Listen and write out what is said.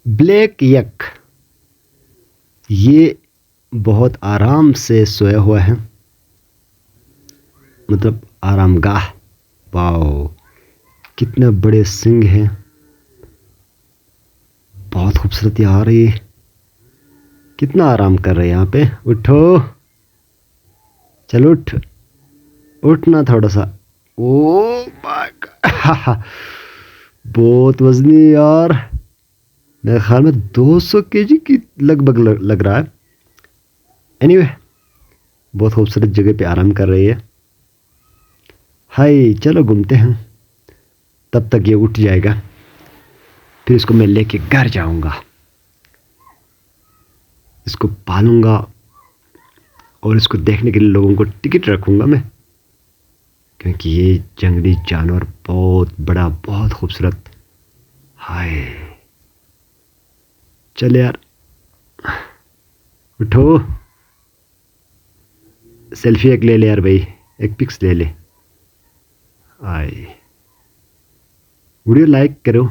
Black यक, ये बहुत आराम से सोया हुआ है, मतलब आरामगाह। वाओ, कितने बड़े सिंग हैं, बहुत खूबसूरत यार ये। कितना आराम कर रहे हैं यहाँ पे। उठो, चलो उठ, उठना थोड़ा सा। ओ माय गॉड, बहुत वजनी यार। मेरे ख्याल में 200 केजी की लगभग लग रहा है। एनीवे, बहुत खूबसूरत जगह पे आराम कर रही है। हाय, चलो घूमते हैं। तब तक ये उठ जाएगा, फिर इसको मैं लेके घर जाऊंगा, इसको पालूंगा और इसको देखने के लिए लोगों को टिकट रखूंगा मैं, क्योंकि ये जंगली जानवर बहुत बड़ा, बहुत खूबसूरत। हाय, चल यार, उठो, सेल्फी एक ले ले यार भाई, एक पिक्स ले ले। हाय, वीडियो लाइक करो।